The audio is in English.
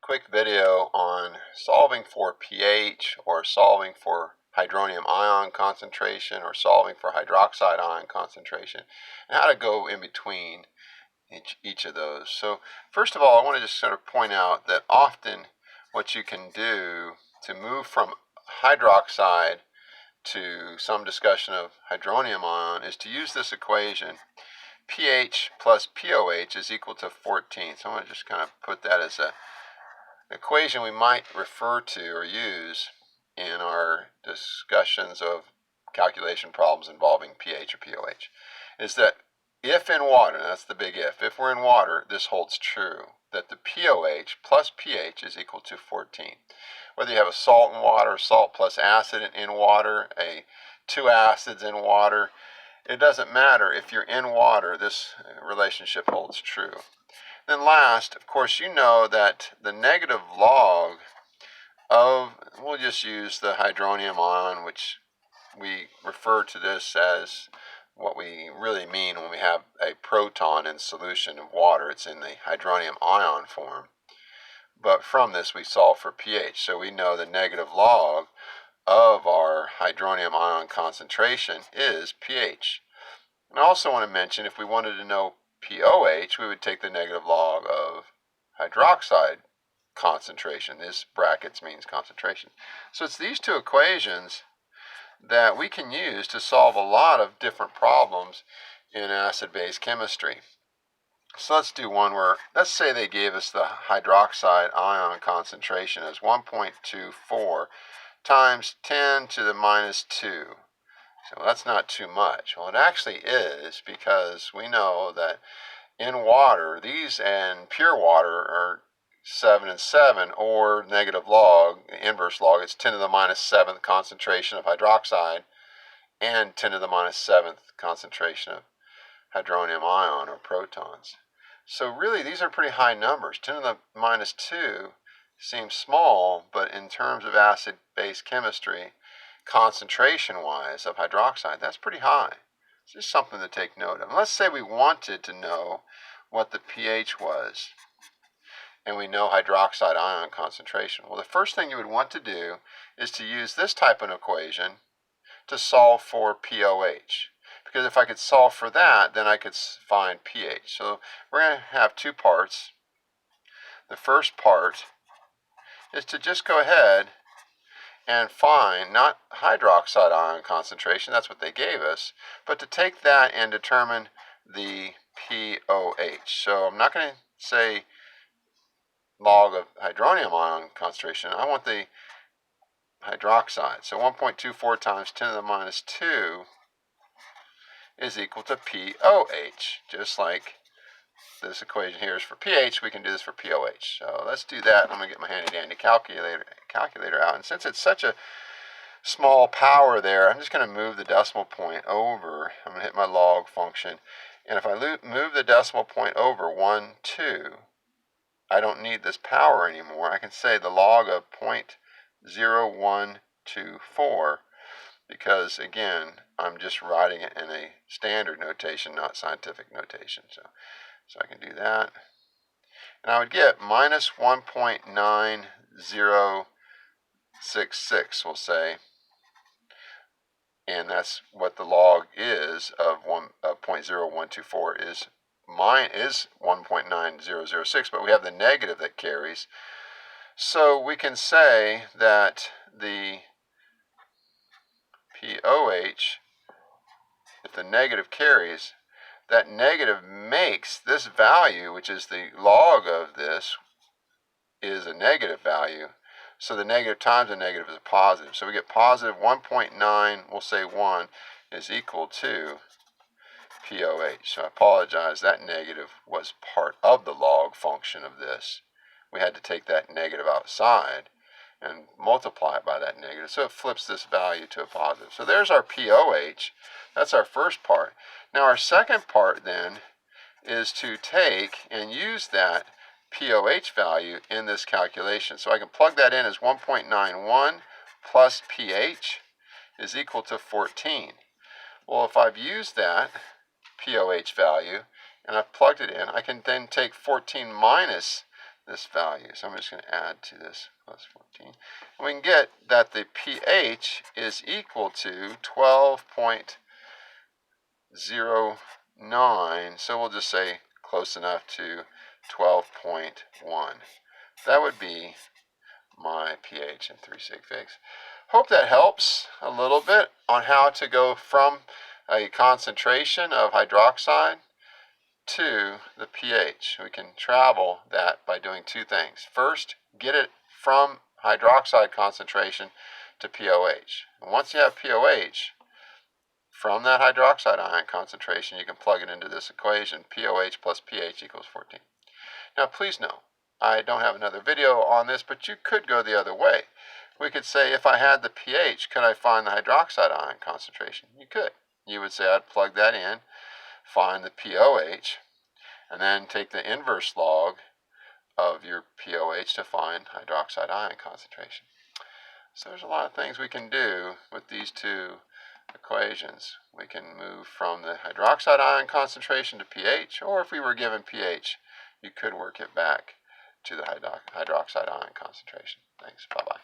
quick video on solving for pH or solving for hydronium ion concentration or solving for hydroxide ion concentration and how to go in between each of those. So first of all, I want to just sort of point out that often what you can do to move from hydroxide to some discussion of hydronium ion is to use this equation. pH plus POH is equal to 14. So I'm going to just kind of put that as an equation we might refer to or use in our discussions of calculation problems involving pH or POH. Is that if in water, that's the big if we're in water, this holds true, that the POH plus pH is equal to 14. Whether you have a salt in water, salt plus acid in water, two acids in water, it doesn't matter. If you're in water, this relationship holds true. Then last, of course, you know that the negative log of, we'll just use the hydronium ion, which we refer to this as what we really mean when we have a proton in solution of water. It's in the hydronium ion form. But from this, we solve for pH. So we know the negative log of our hydronium ion concentration is pH. And I also want to mention, if we wanted to know POH, we would take the negative log of hydroxide concentration. This brackets means concentration. So it's these two equations that we can use to solve a lot of different problems in acid-base chemistry. So let's do one where, let's say they gave us the hydroxide ion concentration as 1.24 times 10 to the minus 2. So that's not too much. Well, it actually is, because we know that in water, these and pure water are 7 and 7, or negative log, inverse log, it's 10 to the minus 7th concentration of hydroxide and 10 to the minus 7th concentration of hydronium ion or protons. So really, these are pretty high numbers. 10 to the minus 2 seems small, but in terms of acid-base chemistry, concentration-wise of hydroxide, that's pretty high. It's just something to take note of. And let's say we wanted to know what the pH was, and we know hydroxide ion concentration. Well, the first thing you would want to do is to use this type of equation to solve for POH. Because if I could solve for that, then I could find pH. So we're going to have two parts. The first part is to just go ahead and find not hydroxide ion concentration, that's what they gave us, but to take that and determine the POH. So I'm not going to say log of hydronium ion concentration, I want the hydroxide. So 1.24 times 10 to the minus 2 is equal to POH. Just like this equation here is for pH, we can do this for POH. So let's do that. I'm going to get my handy dandy calculator out. And since it's such a small power there, I'm just going to move the decimal point over. I'm going to hit my log function. And if I move the decimal point over 1, 2, I don't need this power anymore. I can say the log of 0.0124, because again, I'm just writing it in a standard notation, not scientific notation. So I can do that. And I would get minus 1.9066, we'll say. And that's what the log is of 0.0124 is 1.9006, but we have the negative that carries. So we can say that the POH, if the negative carries, that negative makes this value, which is the log of this, is a negative value. So the negative times the negative is a positive. So we get positive 1.9, we'll say 1, is equal to POH. So I apologize, that negative was part of the log function of this. We had to take that negative outside and multiply it by that negative. So it flips this value to a positive. So there's our POH. That's our first part. Now our second part then is to take and use that POH value in this calculation. So I can plug that in as 1.91 plus pH is equal to 14. Well, if I've used that POH value and I've plugged it in, I can then take 14 minus this value. So I'm just going to add to this plus 14. And we can get that the pH is equal to 12.09. So we'll just say close enough to 12.1. That would be my pH in 3 sig figs. Hope that helps a little bit on how to go from a concentration of hydroxide to the pH. We can travel that by doing two things. First, get it from hydroxide concentration to pOH. And once you have pOH, from that hydroxide ion concentration, you can plug it into this equation, pOH plus pH equals 14. Now please know, I don't have another video on this, but you could go the other way. We could say if I had the pH, could I find the hydroxide ion concentration? You could. You would say I'd plug that in, find the pOH, and then take the inverse log of your pOH to find hydroxide ion concentration. So there's a lot of things we can do with these two equations. We can move from the hydroxide ion concentration to pH, or if we were given pH, you could work it back to the hydroxide ion concentration. Thanks. Bye-bye.